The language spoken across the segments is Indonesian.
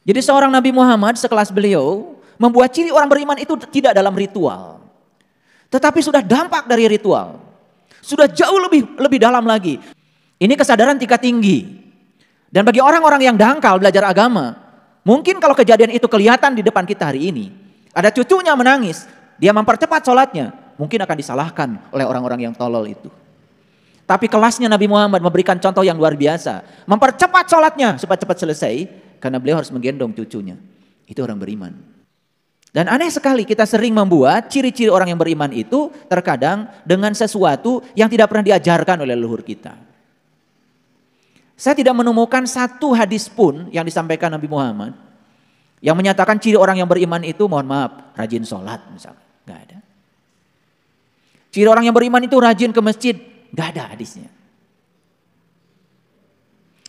Jadi seorang Nabi Muhammad sekelas beliau membuat ciri orang beriman itu tidak dalam ritual. Tetapi sudah dampak dari ritual. Sudah jauh lebih dalam lagi. Ini kesadaran tingkat tinggi. Dan bagi orang-orang yang dangkal belajar agama, mungkin kalau kejadian itu kelihatan di depan kita hari ini. Ada cucunya menangis, dia mempercepat sholatnya. Mungkin akan disalahkan oleh orang-orang yang tolol itu. Tapi kelasnya Nabi Muhammad memberikan contoh yang luar biasa. Mempercepat sholatnya supaya cepat selesai. Karena beliau harus menggendong cucunya. Itu orang beriman. Dan aneh sekali kita sering membuat ciri-ciri orang yang beriman itu terkadang dengan sesuatu yang tidak pernah diajarkan oleh leluhur kita. Saya tidak menemukan satu hadis pun yang disampaikan Nabi Muhammad yang menyatakan ciri orang yang beriman itu, mohon maaf, rajin sholat misalnya. Gak ada. Ciri orang yang beriman itu rajin ke masjid. Gak ada hadisnya.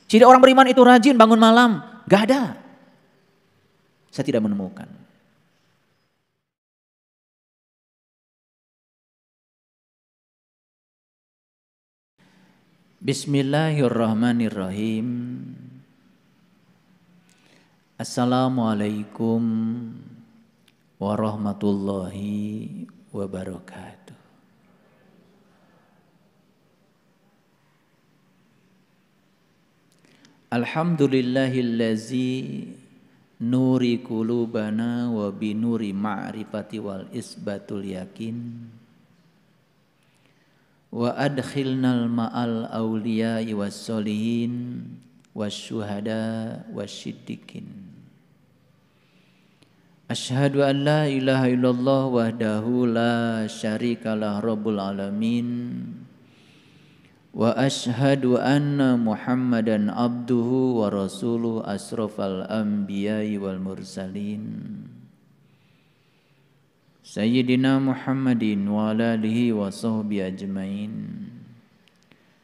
Ciri orang beriman itu rajin bangun malam. Gak ada. Saya tidak menemukan. Bismillahirrahmanirrahim. Assalamualaikum warahmatullahi wabarakatuh. Alhamdulillahillazi nuri qulubana wa binuri ma'rifati wal isbatul yakin. Wa adkhilnal ma'al awliya'i was solihin wasyuhada wasyiddiqin. Asyhadu an la ilaha illallah wahdahu la syarikalah rabbul alamin. Wa asyhadu anna Muhammadan abduhu wa rasuluhu asrafal anbiya'i wal mursalin. Sayyidina Muhammadin wa ala alihi wa sahbihi ajmain.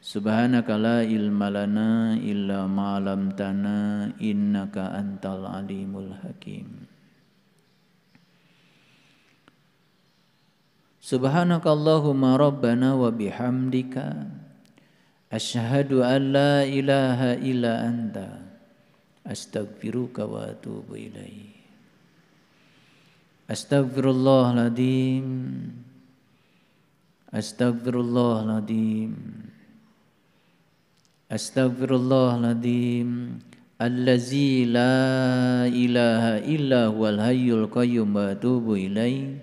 Subhanaka la ilma lana illa ma 'allamtana innaka antal alimul hakim. Subhanakallahumma rabbana wa bihamdika asyhadu an la ilaha illa anta astaghfiruka wa atubu ilaik. Astaghfirullahaladzim. Astaghfirullahaladzim. Astaghfirullahaladzim. Allazi la ilaha illa huwal hayyul qayyum wa atubu ilaih.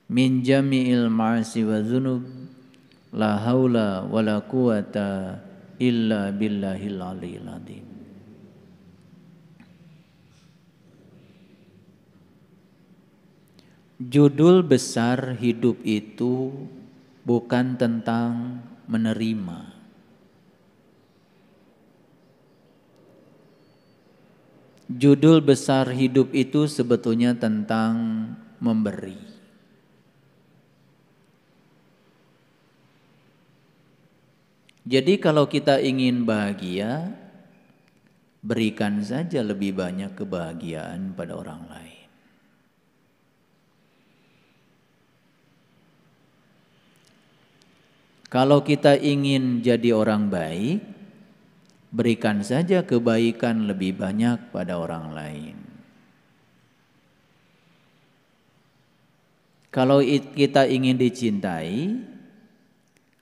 Min jami'il ma'asi wa dzunub. La haula wa la quwata illa billahil aliyil azim. Judul besar hidup itu bukan tentang menerima. Judul besar hidup itu sebetulnya tentang memberi. Jadi kalau kita ingin bahagia, berikan saja lebih banyak kebahagiaan pada orang lain. Kalau kita ingin jadi orang baik, berikan saja kebaikan lebih banyak pada orang lain. Kalau kita ingin dicintai,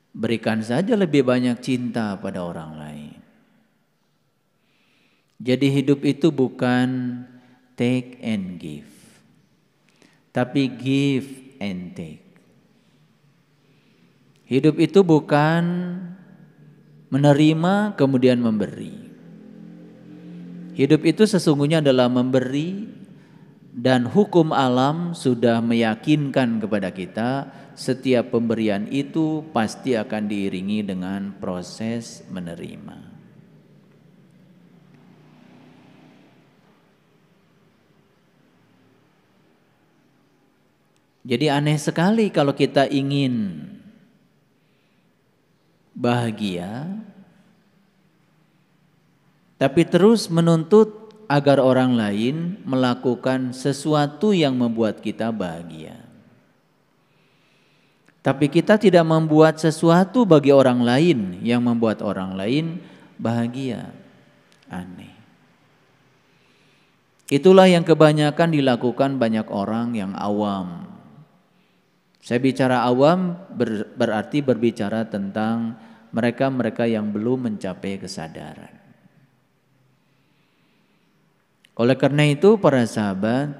berikan saja lebih banyak cinta pada orang lain. Jadi hidup itu bukan take and give, tapi give and take. Hidup itu bukan menerima kemudian memberi. Hidup itu sesungguhnya adalah memberi, dan hukum alam sudah meyakinkan kepada kita setiap pemberian itu pasti akan diiringi dengan proses menerima. Jadi aneh sekali kalau kita ingin bahagia, tapi terus menuntut agar orang lain melakukan sesuatu yang membuat kita bahagia. Tapi kita tidak membuat sesuatu bagi orang lain yang membuat orang lain bahagia. Aneh. Itulah yang kebanyakan dilakukan banyak orang yang awam. Saya bicara awam berarti berbicara tentang mereka-mereka yang belum mencapai kesadaran. Oleh karena itu para sahabat,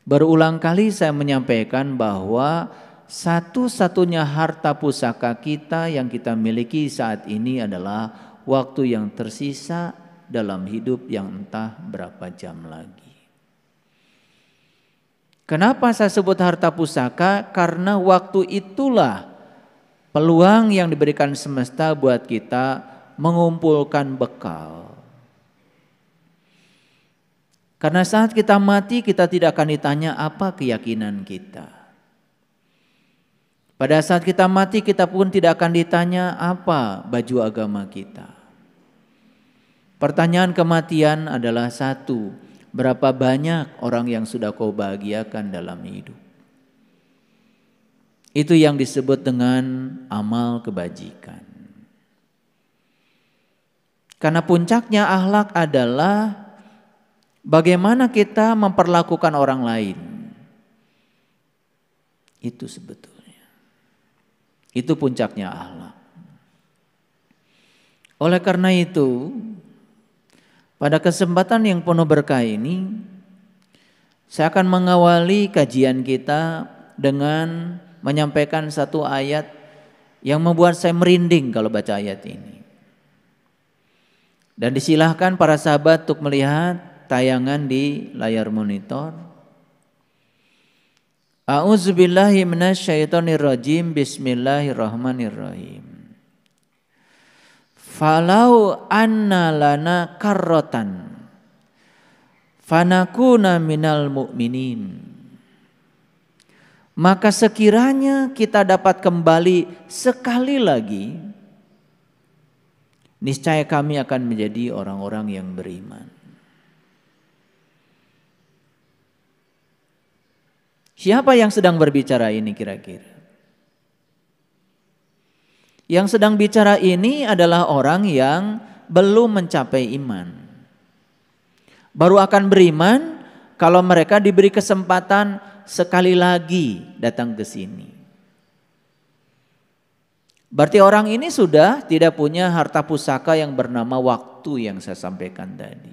berulang kali saya menyampaikan bahwa satu-satunya harta pusaka kita yang kita miliki saat ini adalah waktu yang tersisa dalam hidup yang entah berapa jam lagi. Kenapa saya sebut harta pusaka? Karena waktu itulah peluang yang diberikan semesta buat kita mengumpulkan bekal. Karena saat kita mati kita tidak akan ditanya apa keyakinan kita. Pada saat kita mati kita pun tidak akan ditanya apa baju agama kita. Pertanyaan kematian adalah satu, berapa banyak orang yang sudah kau bahagiakan dalam hidup? Itu yang disebut dengan amal kebajikan. Karena puncaknya akhlak adalah bagaimana kita memperlakukan orang lain. Itu sebetulnya. Itu puncaknya akhlak. Oleh karena itu, pada kesempatan yang penuh berkah ini, saya akan mengawali kajian kita dengan menyampaikan satu ayat yang membuat saya merinding kalau baca ayat ini. Dan disilahkan para sahabat untuk melihat tayangan di layar monitor. A'udzubillahi minasyaitonirrajim. Bismillahirrahmanirrahim. Falau anna lana karrotan fanakuna minal mu'minin. Maka sekiranya kita dapat kembali sekali lagi, niscaya kami akan menjadi orang-orang yang beriman. Siapa yang sedang berbicara ini kira-kira? Yang sedang bicara ini adalah orang yang belum mencapai iman. Baru akan beriman kalau mereka diberi kesempatan sekali lagi datang ke sini. Berarti orang ini sudah tidak punya harta pusaka yang bernama waktu yang saya sampaikan tadi.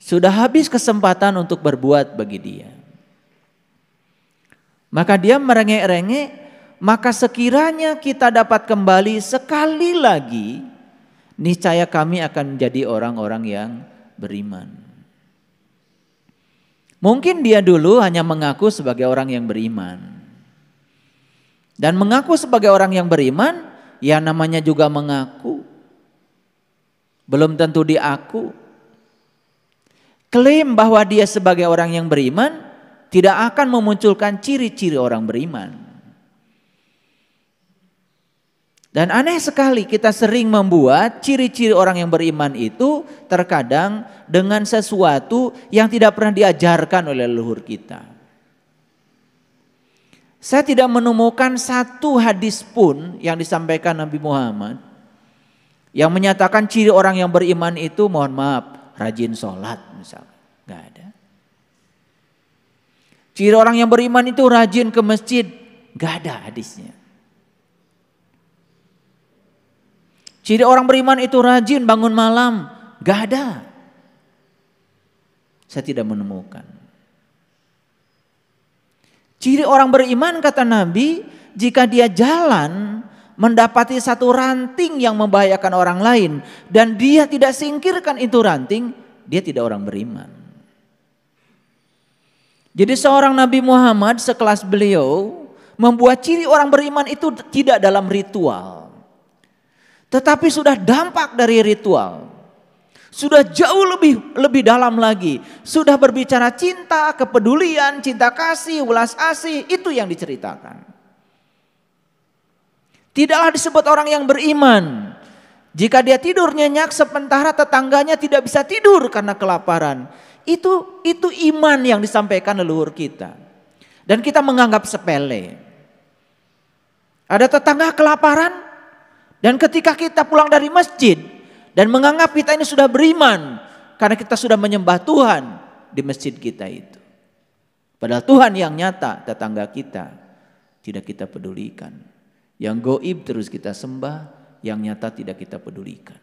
Sudah habis kesempatan untuk berbuat bagi dia. Maka dia merengek-rengek. Maka sekiranya kita dapat kembali sekali lagi, niscaya kami akan menjadi orang-orang yang beriman. Mungkin dia dulu hanya mengaku sebagai orang yang beriman. Dan mengaku sebagai orang yang beriman, ya namanya juga mengaku. Belum tentu diaku. Klaim bahwa dia sebagai orang yang beriman, tidak akan memunculkan ciri-ciri orang beriman. Dan aneh sekali kita sering membuat ciri-ciri orang yang beriman itu terkadang dengan sesuatu yang tidak pernah diajarkan oleh leluhur kita. Saya tidak menemukan satu hadis pun yang disampaikan Nabi Muhammad yang menyatakan ciri orang yang beriman itu mohon maaf rajin sholat misalnya. Gak ada. Ciri orang yang beriman itu rajin ke masjid. Gak ada hadisnya. Ciri orang beriman itu rajin bangun malam. Gak ada. Saya tidak menemukan. Ciri orang beriman kata Nabi, jika dia jalan mendapati satu ranting yang membahayakan orang lain dan dia tidak singkirkan itu ranting, dia tidak orang beriman. Jadi seorang Nabi Muhammad sekelas beliau membuat ciri orang beriman itu tidak dalam ritual. Tetapi sudah dampak dari ritual. Sudah jauh lebih dalam lagi. Sudah berbicara cinta, kepedulian, cinta kasih, welas asih. Itu yang diceritakan. Tidaklah disebut orang yang beriman jika dia tidur nyenyak sementara tetangganya tidak bisa tidur karena kelaparan. Itu iman yang disampaikan leluhur kita. Dan kita menganggap sepele. Ada tetangga kelaparan. Dan ketika kita pulang dari masjid dan menganggap kita ini sudah beriman, karena kita sudah menyembah Tuhan di masjid kita itu. Padahal Tuhan yang nyata, tetangga kita tidak kita pedulikan. Yang gaib terus kita sembah, yang nyata tidak kita pedulikan.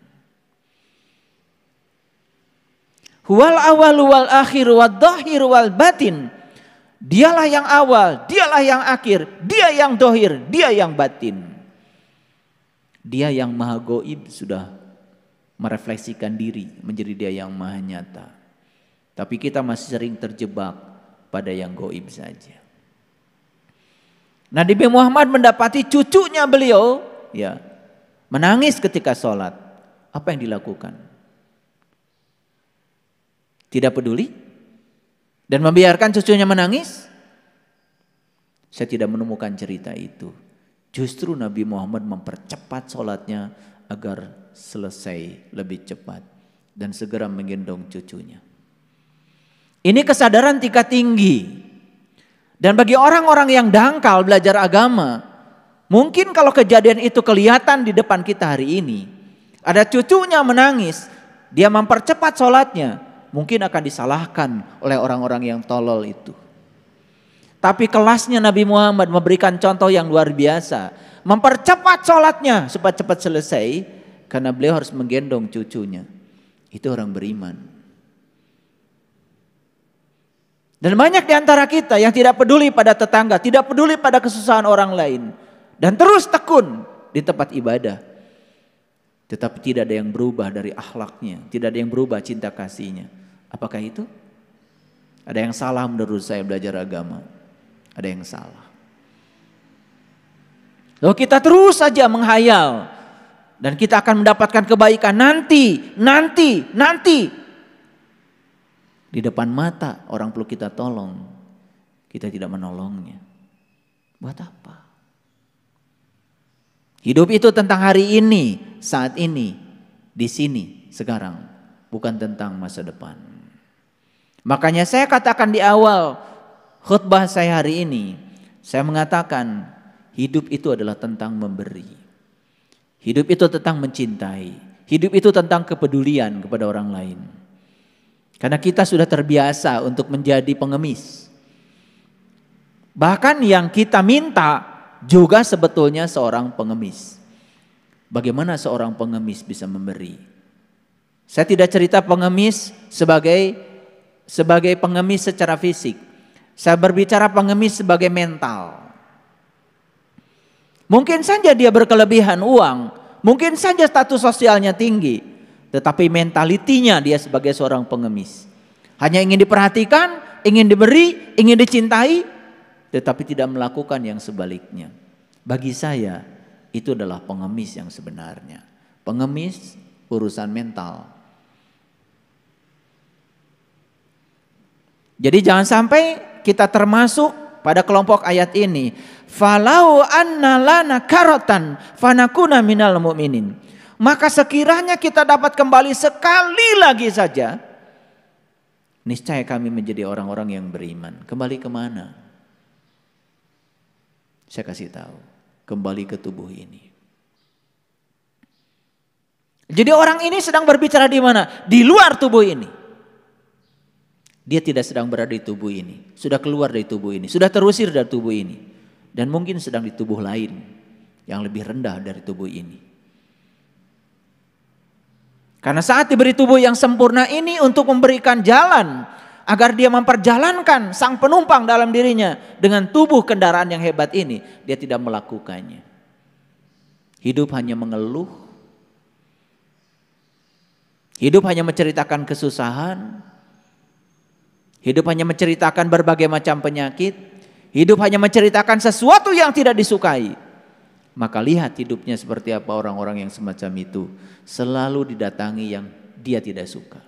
Huwal awal wal akhir wal dhahir wal batin. Dialah yang awal, dialah yang akhir, dia yang dohir, dia yang batin. Dia yang maha gaib sudah merefleksikan diri menjadi dia yang maha nyata. Tapi kita masih sering terjebak pada yang gaib saja. Nabi Muhammad mendapati cucunya beliau ya menangis ketika sholat. Apa yang dilakukan? Tidak peduli dan membiarkan cucunya menangis? Saya tidak menemukan cerita itu. Justru Nabi Muhammad mempercepat sholatnya agar selesai lebih cepat dan segera menggendong cucunya. Ini kesadaran tingkat tinggi. Dan bagi orang-orang yang dangkal belajar agama, mungkin kalau kejadian itu kelihatan di depan kita hari ini, ada cucunya menangis, dia mempercepat sholatnya, mungkin akan disalahkan oleh orang-orang yang tolol itu. Tapi kelasnya Nabi Muhammad memberikan contoh yang luar biasa. Mempercepat sholatnya supaya cepat selesai. Karena beliau harus menggendong cucunya. Itu orang beriman. Dan banyak di antara kita yang tidak peduli pada tetangga. Tidak peduli pada kesusahan orang lain. Dan terus tekun di tempat ibadah. Tetapi tidak ada yang berubah dari akhlaknya. Tidak ada yang berubah cinta kasihnya. Apakah itu? Ada yang salah menurut saya belajar agama. Ada yang salah. Lalu kita terus saja menghayal. Dan kita akan mendapatkan kebaikan nanti. Di depan mata orang perlu kita tolong. Kita tidak menolongnya. Buat apa? Hidup itu tentang hari ini, saat ini, di sini, sekarang. Bukan tentang masa depan. Makanya saya katakan di awal khutbah saya hari ini, saya mengatakan hidup itu adalah tentang memberi. Hidup itu tentang mencintai. Hidup itu tentang kepedulian kepada orang lain. Karena kita sudah terbiasa untuk menjadi pengemis. Bahkan yang kita minta juga sebetulnya seorang pengemis. Bagaimana seorang pengemis bisa memberi? Saya tidak cerita pengemis sebagai pengemis secara fisik. Saya berbicara pengemis sebagai mental. Mungkin saja dia berkelebihan uang, mungkin saja status sosialnya tinggi, tetapi mentalitinya dia sebagai seorang pengemis. Hanya ingin diperhatikan, ingin diberi, ingin dicintai, tetapi tidak melakukan yang sebaliknya. Bagi saya itu adalah pengemis yang sebenarnya. Pengemis urusan mental. Jadi jangan sampai kita termasuk pada kelompok ayat ini. Falau anna lana karatan fanakuna minal mu'minin. Maka sekiranya kita dapat kembali sekali lagi saja, niscaya kami menjadi orang-orang yang beriman. Kembali kemana? Saya kasih tahu. Kembali ke tubuh ini. Jadi orang ini sedang berbicara di mana? Di luar tubuh ini. Dia tidak sedang berada di tubuh ini. Sudah keluar dari tubuh ini. Sudah terusir dari tubuh ini. Dan mungkin sedang di tubuh lain. Yang lebih rendah dari tubuh ini. Karena saat diberi tubuh yang sempurna ini untuk memberikan jalan. Agar dia memperjalankan sang penumpang dalam dirinya. Dengan tubuh kendaraan yang hebat ini. Dia tidak melakukannya. Hidup hanya mengeluh. Hidup hanya menceritakan kesusahan. Hidup hanya menceritakan berbagai macam penyakit. Hidup hanya menceritakan sesuatu yang tidak disukai. Maka lihat hidupnya seperti apa orang-orang yang semacam itu. Selalu didatangi yang dia tidak suka.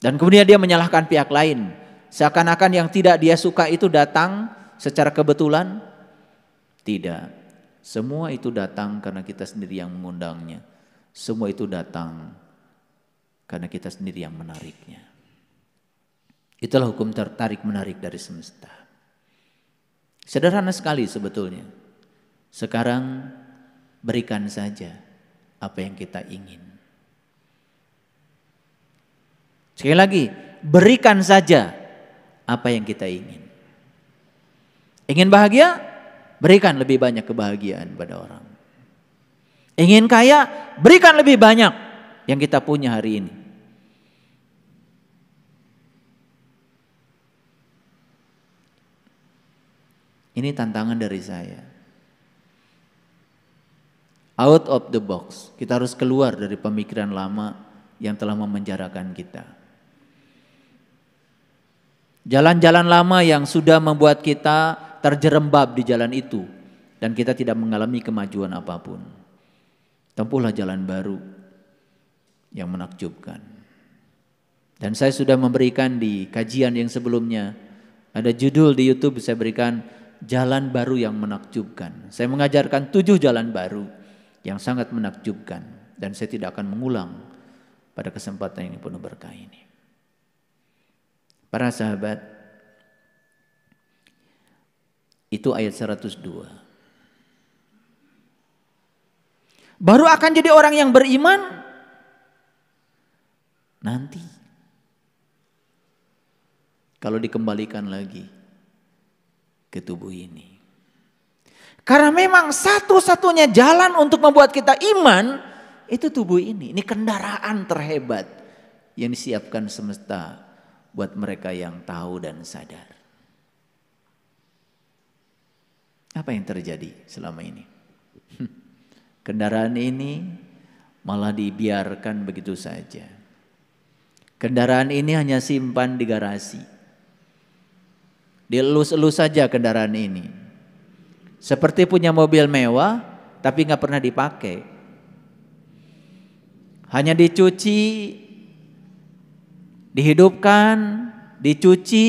Dan kemudian dia menyalahkan pihak lain. Seakan-akan yang tidak dia suka itu datang secara kebetulan. Tidak. Semua itu datang karena kita sendiri yang mengundangnya. Semua itu datang karena kita sendiri yang menariknya. Itulah hukum tertarik menarik dari semesta. Sederhana sekali sebetulnya. Sekarang berikan saja apa yang kita ingin. Sekali lagi, berikan saja apa yang kita ingin. Ingin bahagia? Berikan lebih banyak kebahagiaan pada orang. Ingin kaya? Berikan lebih banyak yang kita punya hari ini. Ini tantangan dari saya. Out of the box. Kita harus keluar dari pemikiran lama yang telah memenjarakan kita. Jalan-jalan lama yang sudah membuat kita terjerembab di jalan itu. Dan kita tidak mengalami kemajuan apapun. Tempuhlah jalan baru yang menakjubkan. Dan saya sudah memberikan di kajian yang sebelumnya. Ada judul di YouTube saya berikan, jalan baru yang menakjubkan. Saya mengajarkan 7 jalan baru yang sangat menakjubkan. Dan saya tidak akan mengulang pada kesempatan ini penuh berkah ini. Para sahabat, itu ayat 102. Baru akan jadi orang yang beriman nanti. Kalau dikembalikan lagi ke tubuh ini. Karena memang satu-satunya jalan untuk membuat kita iman itu tubuh ini. Ini kendaraan terhebat yang disiapkan semesta buat mereka yang tahu dan sadar. Apa yang terjadi selama ini? Kendaraan ini malah dibiarkan begitu saja. Kendaraan ini hanya simpan di garasi. Dielus-elus saja kendaraan ini. Seperti punya mobil mewah tapi nggak pernah dipakai. Hanya dicuci, dihidupkan, dicuci,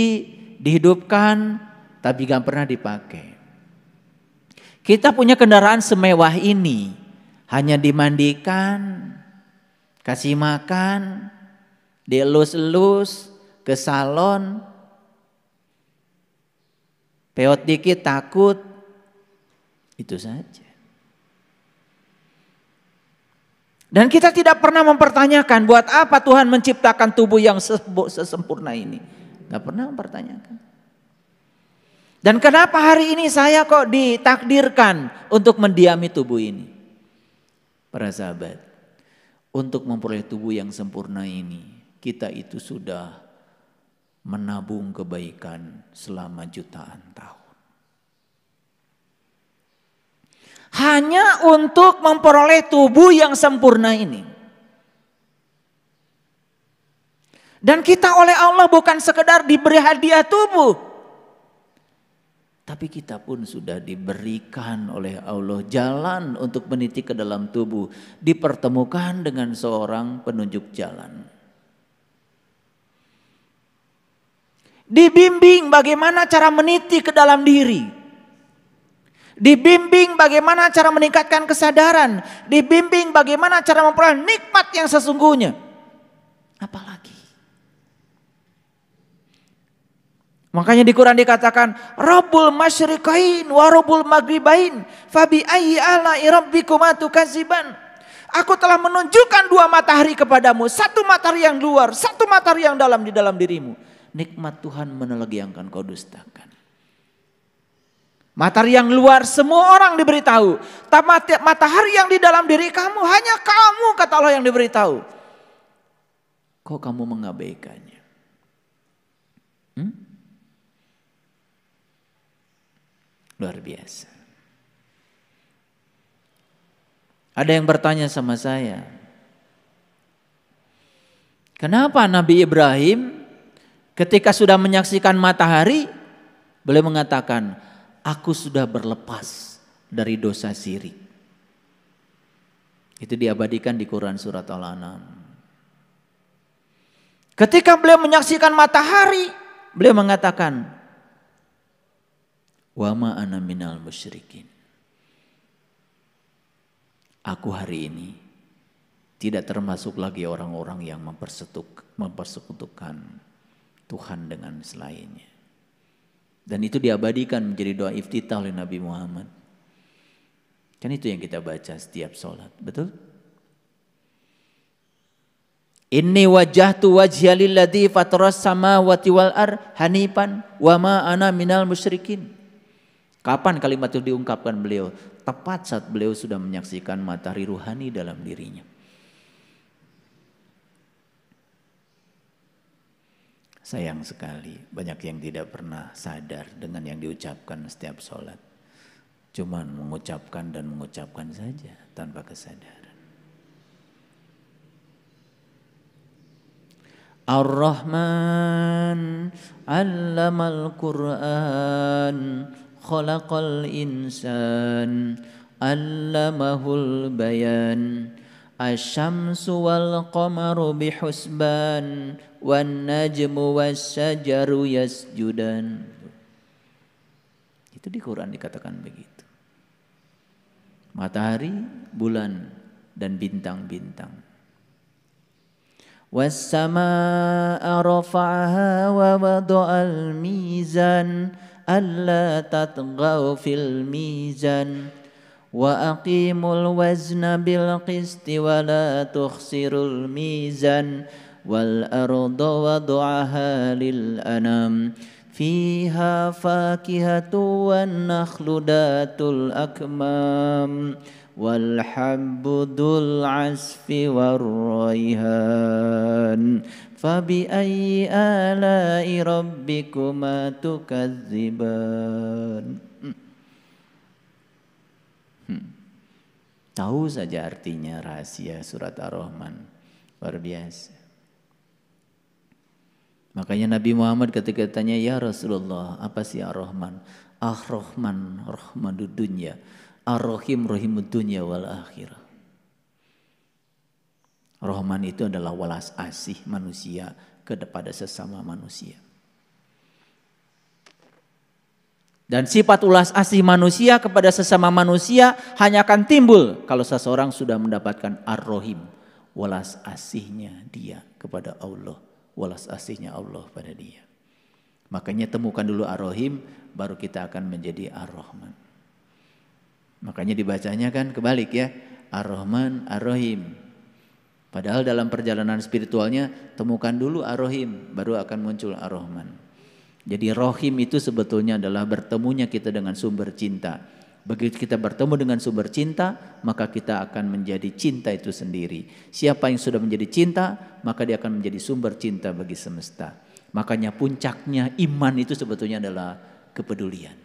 dihidupkan, tapi nggak pernah dipakai. Kita punya kendaraan semewah ini, hanya dimandikan, kasih makan, dielus-elus, ke salon, peot dikit takut, itu saja. Dan kita tidak pernah mempertanyakan buat apa Tuhan menciptakan tubuh yang sesempurna ini. Gak pernah mempertanyakan. Dan kenapa hari ini saya kok ditakdirkan untuk mendiami tubuh ini? Para sahabat, untuk memperoleh tubuh yang sempurna ini, kita itu sudah menabung kebaikan selama jutaan tahun. Hanya untuk memperoleh tubuh yang sempurna ini. Dan kita oleh Allah bukan sekedar diberi hadiah tubuh. Tapi kita pun sudah diberikan oleh Allah jalan untuk meniti ke dalam tubuh. Dipertemukan dengan seorang penunjuk jalan. Dibimbing bagaimana cara meniti ke dalam diri. Dibimbing bagaimana cara meningkatkan kesadaran. Dibimbing bagaimana cara memperoleh nikmat yang sesungguhnya. Apalagi. Makanya di Quran dikatakan Rabbul masyriqain wa Rabbul maghribain fabi ayyi ala'i rabbikuma tukadziban. Aku telah menunjukkan 2 matahari kepadamu, 1 matahari yang luar, 1 matahari yang dalam di dalam dirimu. Nikmat Tuhan mana lagi yang akan kau dustakan? Matahari yang luar semua orang diberitahu. Tapi matahari yang di dalam diri kamu hanya kamu kata Allah yang diberitahu. Kok kamu mengabaikannya? Luar biasa. Ada yang bertanya sama saya, kenapa Nabi Ibrahim ketika sudah menyaksikan matahari, beliau mengatakan, aku sudah berlepas dari dosa syirik. Itu diabadikan di Quran surat Al-An'am. Ketika beliau menyaksikan matahari, beliau mengatakan, wa ma ana minal musyrikin. Aku hari ini tidak termasuk lagi orang-orang yang mempersekutukan Tuhan dengan selainnya. Dan itu diabadikan menjadi doa iftitah oleh Nabi Muhammad. Kan itu yang kita baca setiap sholat, betul? Inni wajjahtu wajhiya lilladzi fataras samawati wal hanifan wa ma ana minal musyrikin. Kapan kalimat itu diungkapkan beliau? Tepat saat beliau sudah menyaksikan matahari ruhani dalam dirinya. Sayang sekali banyak yang tidak pernah sadar dengan yang diucapkan setiap sholat. Cuman mengucapkan dan mengucapkan saja tanpa kesadaran. Ar-Rahman 'allamal Qur'an khalaqal insan 'allamahul bayan asy-syamsu wal qamaru bihusban wan najmu wasyajaru yasjudan. Itu di Quran dikatakan begitu. Matahari, bulan dan bintang-bintang. Was-samaa'a rafa'aha wa wada'al mizan alla tatghaw fil mizan wa aqimul wazna bil qisti wa la tukhsirul mizan wal arda wada'aha lil anam fiha fakihatu wan nakhlu datul akmam wal habbudul asfi war rayhan fabi ayyi ala'i rabbikuma tukadziban. Tahu saja artinya rahasia surat Ar-Rahman. Luar biasa. Makanya Nabi Muhammad ketika ditanya, ya Rasulullah, apa sih Ar-Rahman? Ar-Rahman, rahmanud dunya. Ar-Rahim, rahimud dunya wal akhirah. Rahman itu adalah walas asih manusia kepada sesama manusia. Dan sifat ulas asih manusia kepada sesama manusia hanya akan timbul kalau seseorang sudah mendapatkan Ar-Rahim, walas asihnya dia kepada Allah, walas asihnya Allah pada dia. Makanya temukan dulu Ar-Rahim, baru kita akan menjadi Ar-Rahman. Makanya dibacanya kan kebalik ya, Ar-Rahman, Ar-Rahim. Padahal dalam perjalanan spiritualnya temukan dulu Ar-Rahim, baru akan muncul Ar-Rahman. Jadi Rahim itu sebetulnya adalah bertemunya kita dengan sumber cinta. Begitu kita bertemu dengan sumber cinta, maka kita akan menjadi cinta itu sendiri. Siapa yang sudah menjadi cinta, maka dia akan menjadi sumber cinta bagi semesta. Makanya puncaknya iman itu sebetulnya adalah kepedulian.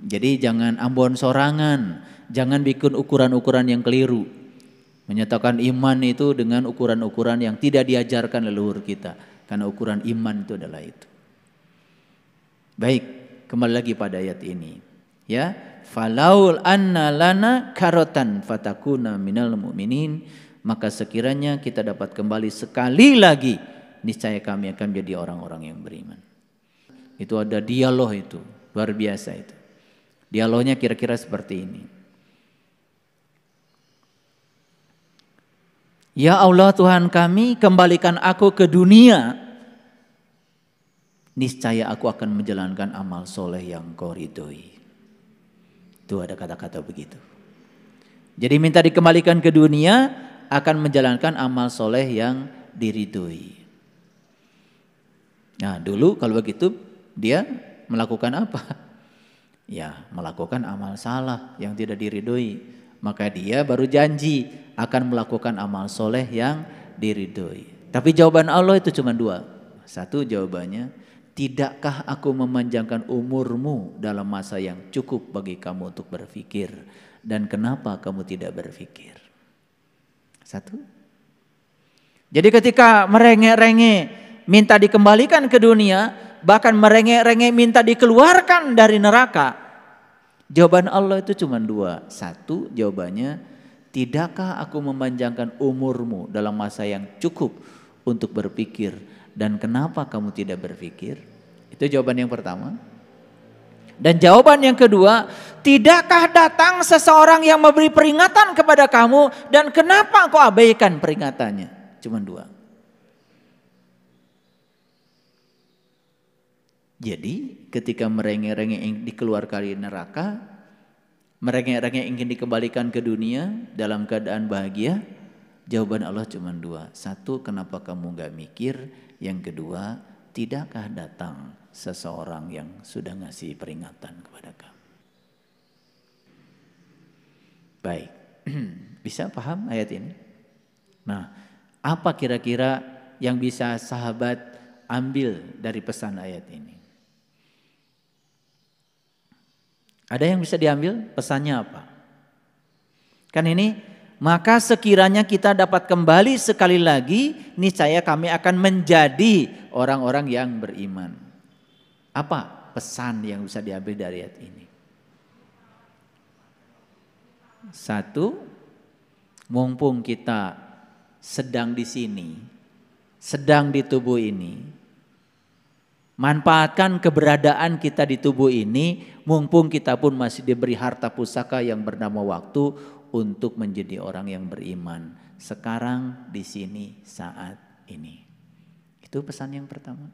Jadi jangan ambon sorangan, jangan bikin ukuran-ukuran yang keliru. Menyatakan iman itu dengan ukuran-ukuran yang tidak diajarkan leluhur kita. Karena ukuran iman itu adalah itu. Baik, kembali lagi pada ayat ini. Ya, falaul anna lana karotan fatakuna minal mu'minin, maka sekiranya kita dapat kembali sekali lagi, niscaya kami akan menjadi orang-orang yang beriman. Itu ada dialog itu, luar biasa itu. Dialognya kira-kira seperti ini. Ya Allah Tuhan kami, kembalikan aku ke dunia. Niscaya aku akan menjalankan amal soleh yang Kau ridhoi. Itu ada kata-kata begitu. Jadi minta dikembalikan ke dunia, akan menjalankan amal soleh yang diridhoi. Nah dulu kalau begitu dia melakukan apa? Ya melakukan amal salah yang tidak diridhoi. Maka dia baru janji akan melakukan amal soleh yang diridhoi. Tapi jawaban Allah itu cuma dua. Satu jawabannya, tidakkah aku memanjangkan umurmu dalam masa yang cukup bagi kamu untuk berpikir? Dan kenapa kamu tidak berpikir? Satu. Jadi ketika merengek-rengek minta dikembalikan ke dunia, bahkan merengek-rengek minta dikeluarkan dari neraka, jawaban Allah itu cuma dua. Satu jawabannya, tidakkah aku memanjangkan umurmu dalam masa yang cukup untuk berpikir, dan kenapa kamu tidak berpikir? Itu jawaban yang pertama. Dan jawaban yang kedua, tidakkah datang seseorang yang memberi peringatan kepada kamu, dan kenapa kau abaikan peringatannya? Cuma dua. Jadi ketika merengek-rengek ingin dikeluarkan dari neraka, merengek-rengek ingin dikembalikan ke dunia dalam keadaan bahagia, Jawaban Allah cuma dua. Satu, kenapa kamu gak mikir? Yang kedua, tidakkah datang seseorang yang sudah ngasih peringatan kepada kamu? Baik, bisa paham ayat ini? Nah, apa kira-kira yang bisa sahabat ambil dari pesan ayat ini? Ada yang bisa diambil? Pesannya apa? Kan ini, maka sekiranya kita dapat kembali sekali lagi, niscaya kami akan menjadi orang-orang yang beriman. Apa pesan yang bisa diambil dari ayat ini? Satu, mumpung kita sedang di sini, sedang di tubuh ini, manfaatkan keberadaan kita di tubuh ini, mumpung kita pun masih diberi harta pusaka yang bernama waktu untuk menjadi orang yang beriman. Sekarang, di sini, saat ini. Itu pesan yang pertama.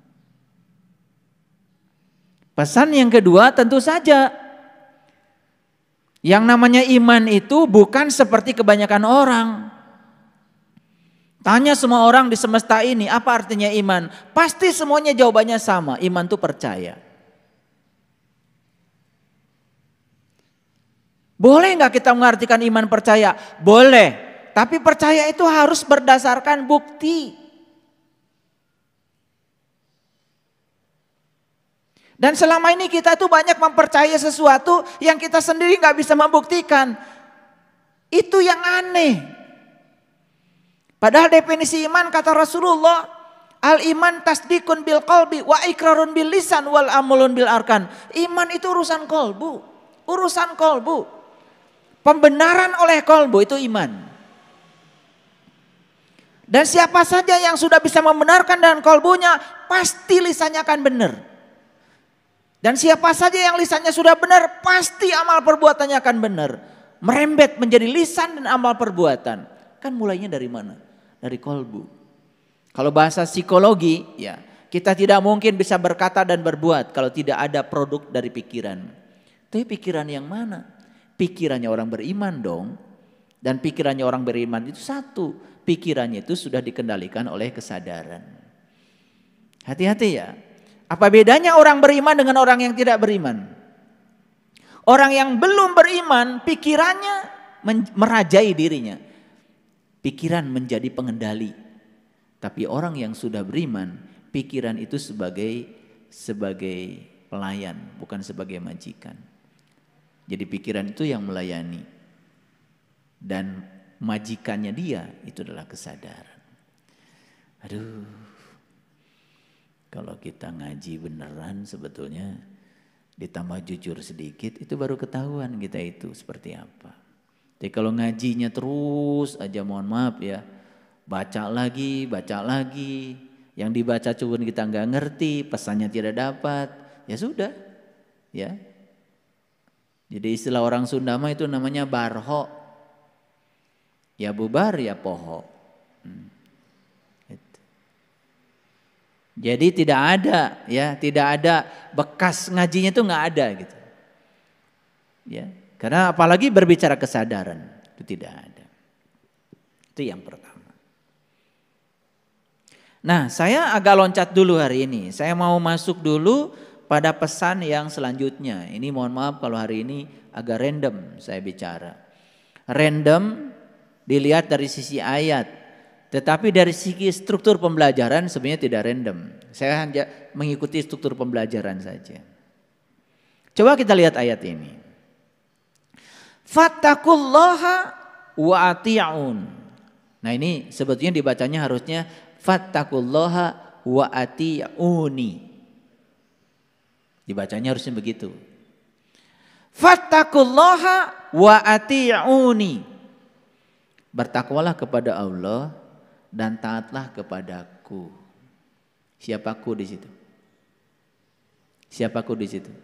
Pesan yang kedua, tentu saja yang namanya iman itu bukan seperti kebanyakan orang. Tanya semua orang di semesta ini, apa artinya iman? Pasti semuanya jawabannya sama, iman itu percaya. Boleh nggak kita mengartikan iman percaya? Boleh, tapi percaya itu harus berdasarkan bukti. Dan selama ini kita tuh banyak mempercayai sesuatu yang kita sendiri nggak bisa membuktikan. Itu yang aneh. Padahal definisi iman kata Rasulullah, al-iman tasdikun bil qalbi wa ikrarun bil lisan wal amalun bil arkan. Iman itu urusan kolbu, urusan kolbu. Pembenaran oleh kolbu itu iman. Dan siapa saja yang sudah bisa membenarkan dengan kolbunya, pasti lisannya akan benar. Dan siapa saja yang lisannya sudah benar, pasti amal perbuatannya akan benar. Merembet menjadi lisan dan amal perbuatan. Kan mulainya dari mana? Dari kolbu. Kalau bahasa psikologi, ya kita tidak mungkin bisa berkata dan berbuat kalau tidak ada produk dari pikiran. Tapi pikiran yang mana? Pikirannya orang beriman dong. Dan pikirannya orang beriman itu satu. Pikirannya itu sudah dikendalikan oleh kesadaran. Hati-hati ya. Apa bedanya orang beriman dengan orang yang tidak beriman? Orang yang belum beriman, pikirannya merajai dirinya. Pikiran menjadi pengendali. Tapi orang yang sudah beriman, pikiran itu sebagai pelayan, bukan sebagai majikan. Jadi pikiran itu yang melayani. Dan majikannya dia itu adalah kesadaran. Aduh. Kalau kita ngaji beneran sebetulnya ditambah jujur sedikit itu baru ketahuan kita itu seperti apa. Jadi kalau ngajinya terus aja mohon maaf ya, baca lagi, yang dibaca cuma kita nggak ngerti, pesannya tidak dapat, ya sudah, ya. Jadi istilah orang Sunda mah itu namanya barho, ya bubar ya poho. Jadi tidak ada ya, tidak ada bekas ngajinya itu nggak ada gitu. Ya, karena apalagi berbicara kesadaran itu tidak ada. Itu yang pertama. Nah, saya agak loncat dulu hari ini. Saya mau masuk dulu pada pesan yang selanjutnya. Ini mohon maaf kalau hari ini agak random saya bicara. Random dilihat dari sisi ayat. Tetapi dari segi struktur pembelajaran sebenarnya tidak random. Saya hanya mengikuti struktur pembelajaran saja. Coba kita lihat ayat ini. Fattaqullaha wa ati'un. Nah ini sebetulnya dibacanya harusnya fattaqullaha wa ati'uni. Dibacanya harusnya begitu. Fattaqullaha wa ati'uni. Bertakwalah kepada Allah dan taatlah kepadaku. Siapaku di situ? Siapaku di situ?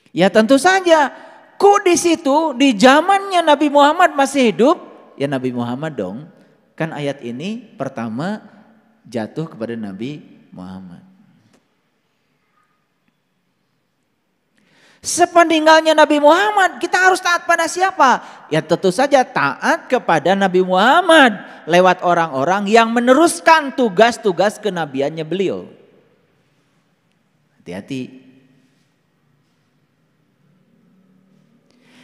Ya tentu saja, ku di situ di zamannya Nabi Muhammad masih hidup, ya Nabi Muhammad dong. Kan ayat ini pertama jatuh kepada Nabi Muhammad. Sepeninggalnya Nabi Muhammad, kita harus taat pada siapa? Ya tentu saja taat kepada Nabi Muhammad lewat orang-orang yang meneruskan tugas-tugas kenabiannya beliau. Hati-hati.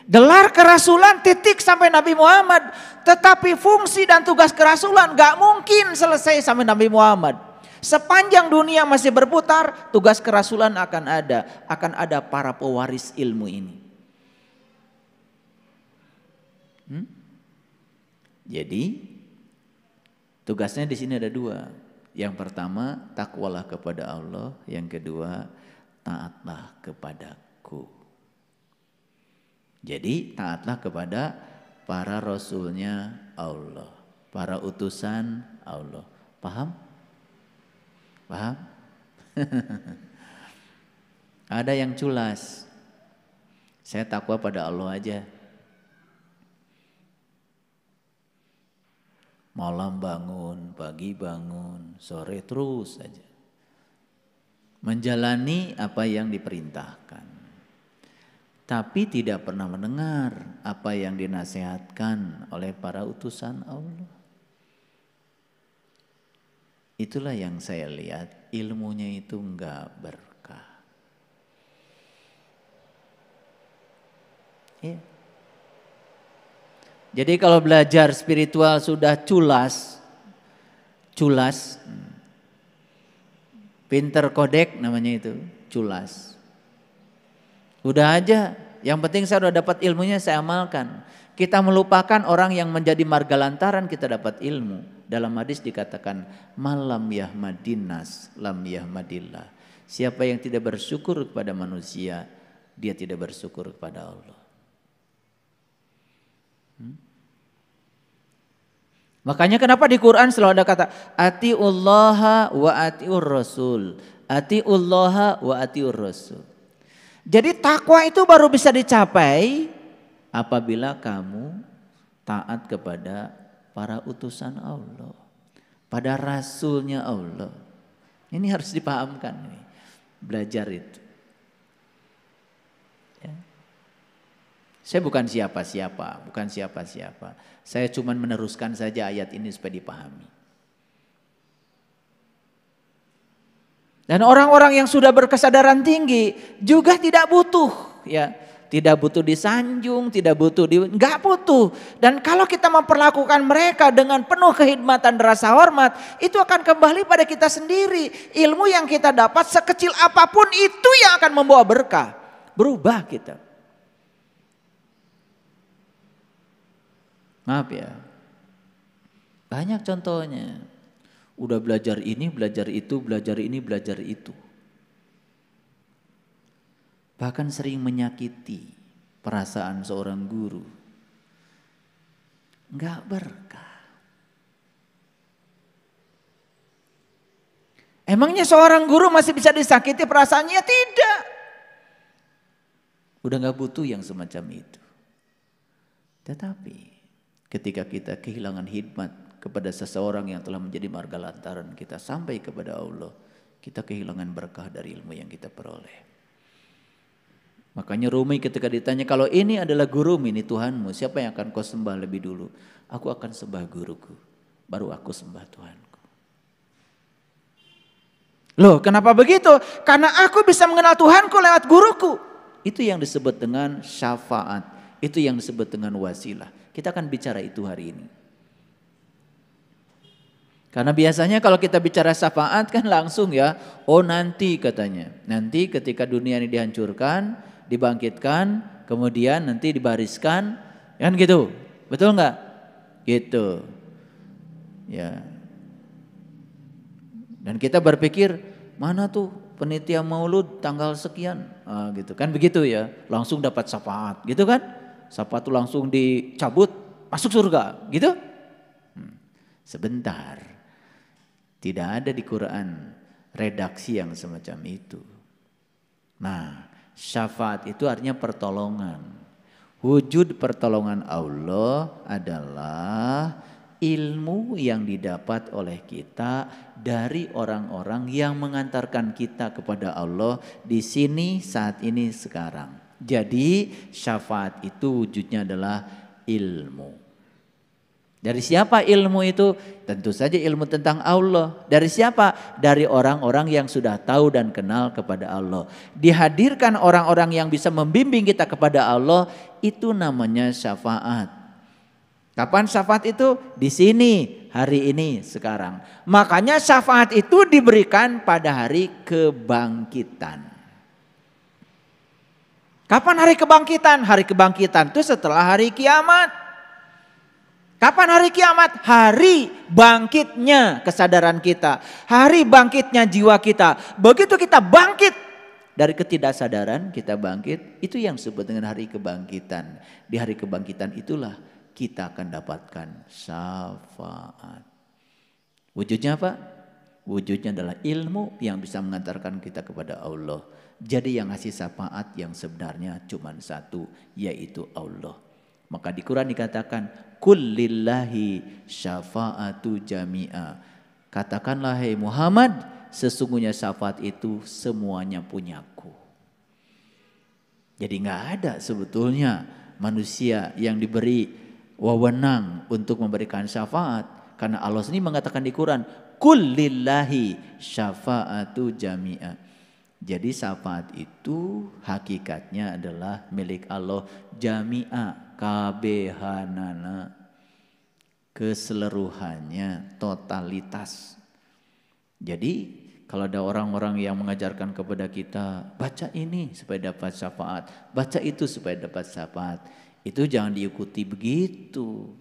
Gelar kerasulan titik sampai Nabi Muhammad. Tetapi fungsi dan tugas kerasulan gak mungkin selesai sampai Nabi Muhammad. Sepanjang dunia masih berputar, tugas kerasulan akan ada. Akan ada para pewaris ilmu ini. Jadi tugasnya di sini ada dua. Yang pertama, takwalah kepada Allah. Yang kedua, taatlah kepadaku. Jadi taatlah kepada para rasulnya Allah, para utusan Allah. Paham? Paham? Ada yang culas. Saya takwa pada Allah aja. Malam bangun, pagi bangun, sore terus aja. Menjalani apa yang diperintahkan. Tapi tidak pernah mendengar apa yang dinasihatkan oleh para utusan Allah. Itulah yang saya lihat, ilmunya itu enggak berkah. Ya. Jadi kalau belajar spiritual sudah culas, pinter kodek namanya itu, culas. Udah aja, yang penting saya udah dapat ilmunya, saya amalkan. Kita melupakan orang yang menjadi marga lantaran kita dapat ilmu. Dalam hadis dikatakan, malam yahmadinas lam yahmadillah. Siapa yang tidak bersyukur kepada manusia, dia tidak bersyukur kepada Allah. Makanya kenapa di Quran selalu ada kata, atiullaha wa atiur rasul. Atiullaha wa atiur rasul. Jadi takwa itu baru bisa dicapai apabila kamu taat kepada para utusan Allah, pada rasulnya Allah. Ini harus dipahamkan, belajar itu. Ya. Saya bukan siapa-siapa, Saya cuma meneruskan saja ayat ini supaya dipahami. Dan orang-orang yang sudah berkesadaran tinggi juga tidak butuh, ya, tidak butuh disanjung, enggak butuh. Dan kalau kita memperlakukan mereka dengan penuh kehormatan dan rasa hormat, itu akan kembali pada kita sendiri. Ilmu yang kita dapat sekecil apapun itu yang akan membawa berkah, berubah kita. Maaf ya, banyak contohnya. Udah belajar ini, belajar itu, belajar ini, belajar itu. Bahkan sering menyakiti perasaan seorang guru. Enggak berkah. Emangnya seorang guru masih bisa disakiti perasaannya? Tidak. Udah enggak butuh yang semacam itu. Tetapi ketika kita kehilangan hikmat kepada seseorang yang telah menjadi marga lantaran kita sampai kepada Allah, kita kehilangan berkah dari ilmu yang kita peroleh. Makanya Rumi ketika ditanya, kalau ini adalah gurumu, ini Tuhanmu, siapa yang akan kau sembah lebih dulu? Aku akan sembah guruku, baru aku sembah Tuhanku. Loh, kenapa begitu? Karena aku bisa mengenal Tuhanku lewat guruku. Itu yang disebut dengan syafaat, itu yang disebut dengan wasilah. Kita akan bicara itu hari ini. Karena biasanya kalau kita bicara syafaat kan langsung ya, oh nanti katanya. Nanti ketika dunia ini dihancurkan, dibangkitkan, kemudian nanti dibariskan, kan gitu. Betul enggak? Gitu. Ya. Dan kita berpikir, mana tuh penitia maulud tanggal sekian, gitu kan, begitu ya, langsung dapat syafaat, gitu kan, syafaat itu langsung dicabut, masuk surga, gitu. Sebentar, tidak ada di Quran redaksi yang semacam itu. Nah, syafaat itu artinya pertolongan. Wujud pertolongan Allah adalah ilmu yang didapat oleh kita dari orang-orang yang mengantarkan kita kepada Allah di sini, saat ini, sekarang. Jadi syafaat itu wujudnya adalah ilmu. Dari siapa ilmu itu? Tentu saja ilmu tentang Allah. Dari siapa? Dari orang-orang yang sudah tahu dan kenal kepada Allah. Dihadirkan orang-orang yang bisa membimbing kita kepada Allah, itu namanya syafaat. Kapan syafaat itu? Di sini, hari ini, sekarang. Makanya syafaat itu diberikan pada hari kebangkitan. Kapan hari kebangkitan? Hari kebangkitan itu setelah hari kiamat. Kapan hari kiamat? Hari bangkitnya kesadaran kita. Hari bangkitnya jiwa kita. Begitu kita bangkit dari ketidaksadaran, kita bangkit. Itu yang disebut dengan hari kebangkitan. Di hari kebangkitan itulah kita akan dapatkan syafaat. Wujudnya apa? Wujudnya adalah ilmu yang bisa mengantarkan kita kepada Allah. Jadi yang ngasih syafaat yang sebenarnya cuma satu, yaitu Allah. Maka di Quran dikatakan, kullillahi syafa'atu jami'a. Katakanlah hai Muhammad, sesungguhnya syafaat itu semuanya punyaku. Jadi nggak ada sebetulnya manusia yang diberi wewenang untuk memberikan syafaat. Karena Allah sendiri mengatakan di Quran, kullillahi syafa'atu jami'a. Jadi syafaat itu hakikatnya adalah milik Allah jami'a, kabehanana, keseluruhannya, totalitas. Jadi kalau ada orang-orang yang mengajarkan kepada kita, baca ini supaya dapat syafaat, baca itu supaya dapat syafaat, itu jangan diikuti begitu.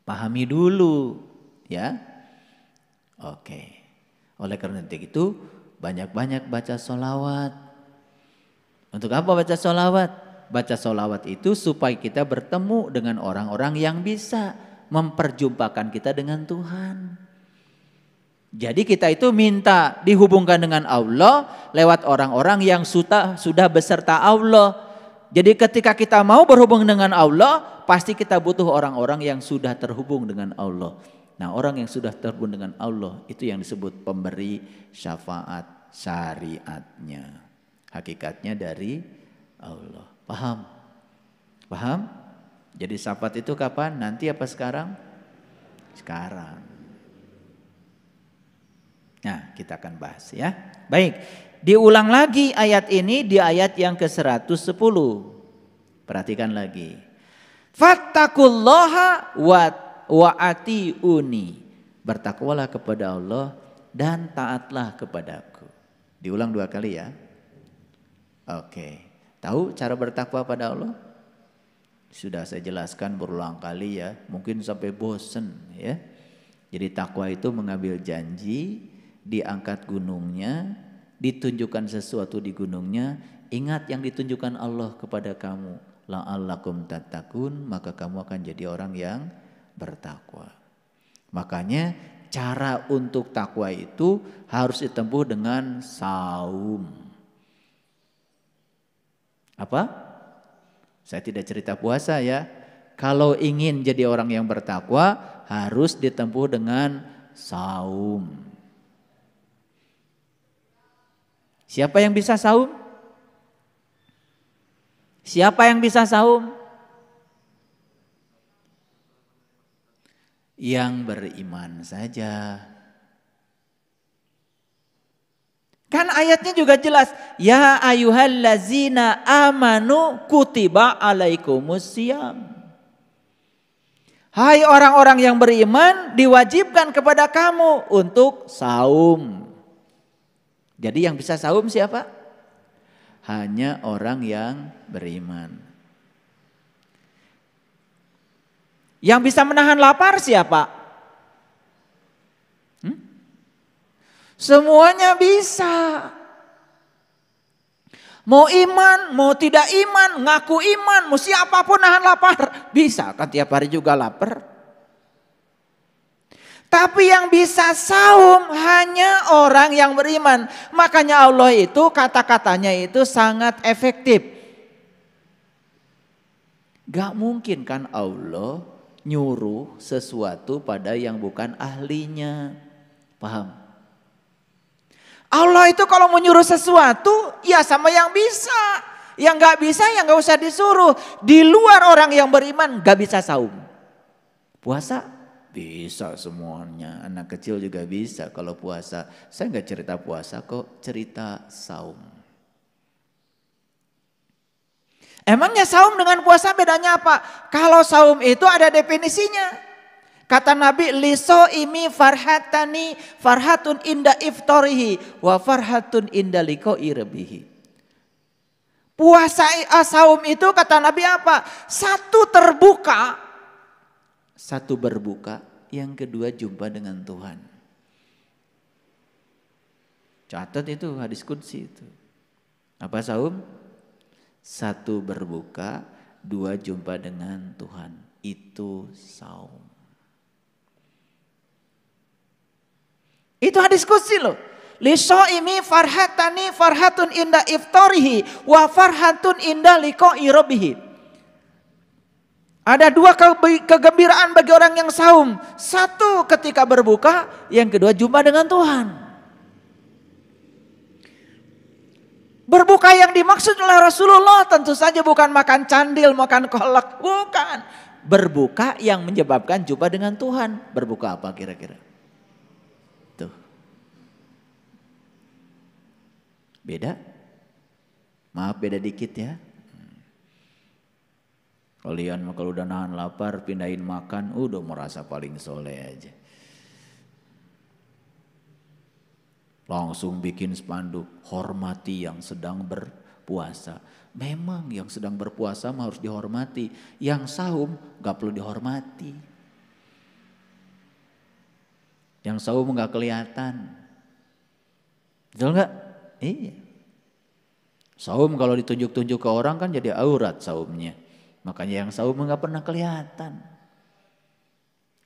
Pahami dulu, ya. Oke. Oleh karena itu banyak-banyak baca sholawat. Untuk apa baca sholawat? Baca sholawat itu supaya kita bertemu dengan orang-orang yang bisa memperjumpakan kita dengan Tuhan. Jadi kita itu minta dihubungkan dengan Allah lewat orang-orang yang sudah beserta Allah. Jadi ketika kita mau berhubung dengan Allah, pasti kita butuh orang-orang yang sudah terhubung dengan Allah. Nah, orang yang sudah terhubung dengan Allah itu yang disebut pemberi syafaat syariatnya. Hakikatnya dari Allah. Paham? Paham? Jadi syafaat itu kapan? Nanti apa sekarang? Sekarang. Nah, kita akan bahas ya. Baik, diulang lagi ayat ini di ayat yang ke-110. Perhatikan lagi. Fattaqullaha wa atiuni. Bertakwalah kepada Allah dan taatlah kepadaku. Diulang 2 kali ya. Oke. Tahu cara bertakwa pada Allah? Sudah saya jelaskan berulang kali ya. Mungkin sampai bosen ya. Jadi takwa itu mengambil janji, diangkat gunungnya, ditunjukkan sesuatu di gunungnya. Ingat yang ditunjukkan Allah kepada kamu. La'allakum tattaqun, maka kamu akan jadi orang yang bertakwa. Makanya cara untuk takwa itu harus ditempuh dengan saum. Apa? Saya tidak cerita puasa ya. Kalau ingin jadi orang yang bertakwa harus ditempuh dengan saum. Siapa yang bisa saum? Siapa yang bisa saum? Yang beriman saja. Kan ayatnya juga jelas. Ya ayyuhallazina amanu kutiba alaikumusiyam. Hai orang-orang yang beriman, diwajibkan kepada kamu untuk saum. Jadi yang bisa saum siapa? Hanya orang yang beriman. Yang bisa menahan lapar siapa? Semuanya bisa. Mau iman, mau tidak iman, ngaku iman, mau siapapun nahan lapar. Bisa kan tiap hari juga lapar. Tapi yang bisa saum hanya orang yang beriman. Makanya Allah itu kata-katanya itu sangat efektif. Gak mungkin kan Allah nyuruh sesuatu pada yang bukan ahlinya. Paham? Allah itu kalau mau nyuruh sesuatu ya sama yang bisa. Yang nggak bisa ya nggak usah disuruh. Di luar orang yang beriman nggak bisa saum. Puasa bisa semuanya. Anak kecil juga bisa kalau puasa. Saya nggak cerita puasa kok, cerita saum. Emangnya saum dengan puasa bedanya apa? Kalau saum itu ada definisinya. Kata Nabi, liso imi farhatani farhatun inda iftorihi wa farhatun inda liqa'i rabbih. Puasa saum itu kata Nabi apa? Satu terbuka, satu berbuka, yang kedua jumpa dengan Tuhan. Catat itu hadis qudsi itu. Apa saum? Satu berbuka, dua jumpa dengan Tuhan. Itu saum. Itu hadis qudsi loh. Lisoimi farhatani farhatun inda iftarihi wa farhatun inda liqa'i rabbih. Ada dua kegembiraan bagi orang yang saum. Satu ketika berbuka, yang kedua jumpa dengan Tuhan. Berbuka yang dimaksud oleh Rasulullah tentu saja bukan makan candil, makan kolak, bukan. Berbuka yang menyebabkan jumpa dengan Tuhan. Berbuka apa kira-kira? Tuh. Beda? Maaf beda dikit ya. Kalian kalau udah nahan lapar pindahin makan udah merasa paling soleh aja. Langsung bikin spanduk, hormati yang sedang berpuasa. Memang yang sedang berpuasa harus dihormati. Yang saum gak perlu dihormati. Yang saum gak kelihatan. Betul gak? Iya. Saum kalau ditunjuk-tunjuk ke orang kan jadi aurat saumnya. Makanya yang saum gak pernah kelihatan.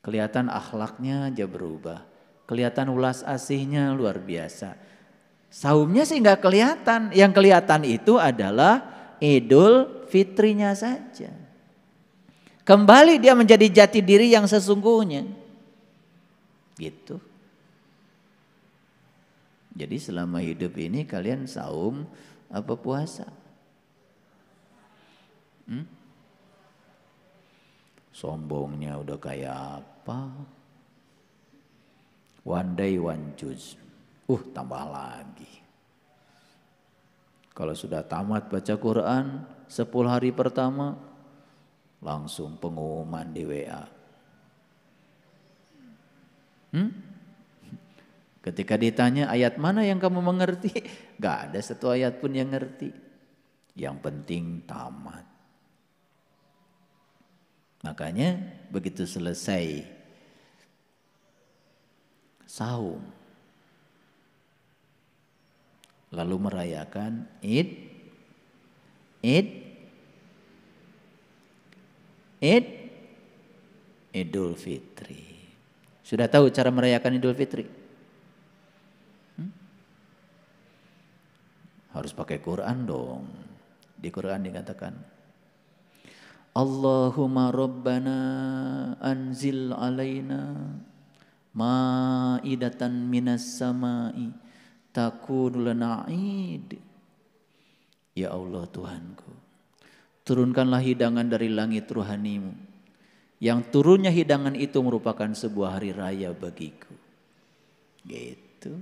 Kelihatan akhlaknya aja berubah. Kelihatan ulas asihnya luar biasa. Saumnya sih gak kelihatan. Yang kelihatan itu adalah Idul Fitrinya saja. Kembali dia menjadi jati diri yang sesungguhnya. Gitu. Jadi selama hidup ini kalian saum apa puasa? Sombongnya udah kayak apa? One day one juz. Tambah lagi. Kalau sudah tamat baca Quran 10 hari pertama langsung pengumuman di WA. Ketika ditanya ayat mana yang kamu mengerti, gak ada satu ayat pun yang ngerti. Yang penting tamat. Makanya begitu selesai saum, lalu merayakan Idul Fitri. Sudah tahu cara merayakan Idul Fitri? Harus pakai Quran dong. Di Quran dikatakan, Allahumma rabbana anzil alaina ma'idatan minas sama'i takunu lana id. Ya Allah Tuhanku, turunkanlah hidangan dari langit rohanimu. Yang turunnya hidangan itu merupakan sebuah hari raya bagiku. Gitu.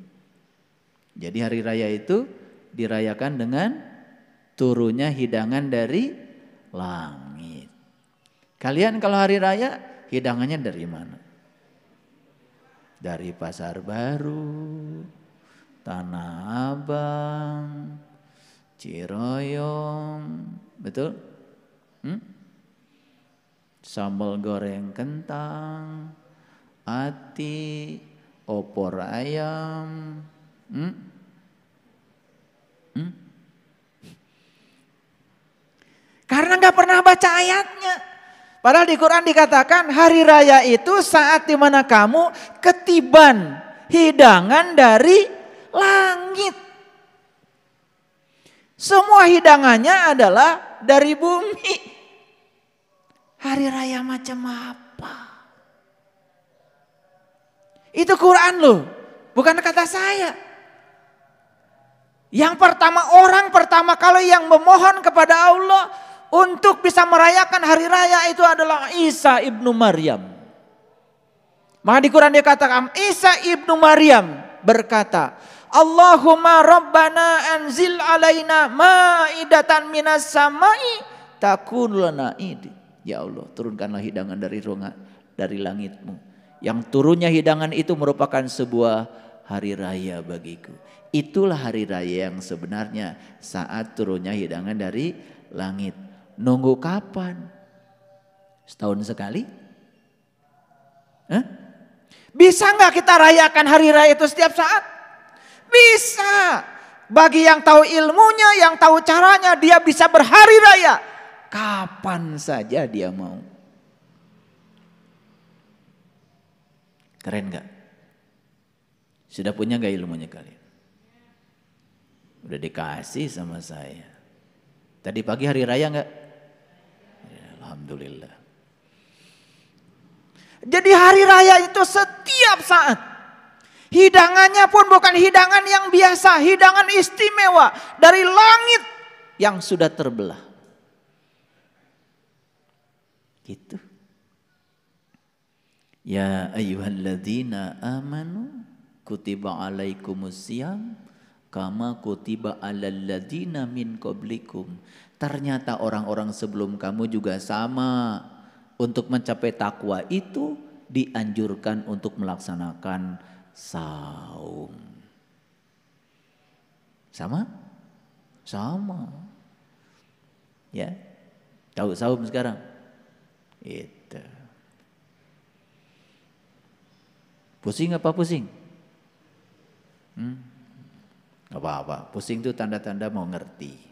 Jadi hari raya itu dirayakan dengan turunnya hidangan dari langit. Kalian kalau hari raya hidangannya dari mana? Dari Pasar Baru, Tanah Abang, Ciroyom, betul? Sambal goreng kentang, ati, opor ayam, Karena gak pernah baca ayatnya. Padahal di Quran dikatakan hari raya itu saat dimana kamu ketiban hidangan dari langit. Semua hidangannya adalah dari bumi. Hari raya macam apa? Itu Quran loh, bukan kata saya. Yang pertama, orang pertama kali yang memohon kepada Allah untuk bisa merayakan hari raya itu adalah Isa ibnu Maryam. Maka di Quran dikatakan Isa ibnu Maryam berkata, Allahumma rabbana anzil alaina ma'idatan minas samai takun lana idi. Ya Allah, turunkanlah hidangan dari langitmu. Yang turunnya hidangan itu merupakan sebuah hari raya bagiku. Itulah hari raya yang sebenarnya saat turunnya hidangan dari langit. Nunggu kapan? Setahun sekali? Hah? Bisa nggak kita rayakan hari raya itu setiap saat? Bisa. Bagi yang tahu ilmunya, yang tahu caranya, dia bisa berhari raya. Kapan saja dia mau. Keren nggak? Sudah punya nggak ilmunya kalian? Udah dikasih sama saya. Tadi pagi hari raya nggak? Ya, alhamdulillah. Jadi hari raya itu setiap saat. Hidangannya pun bukan hidangan yang biasa. Hidangan istimewa dari langit yang sudah terbelah. Gitu. Ya ayyuhalladzina amanu kutiba alaikumusiyam kama kutiba alal ladzina min qablikum. Ternyata orang-orang sebelum kamu juga sama. Untuk mencapai takwa itu dianjurkan untuk melaksanakan saum. Sama? Sama. Ya. Tahu saum sekarang? Itu. Pusing apa pusing? Gak apa-apa. Pusing itu tanda-tanda mau ngerti.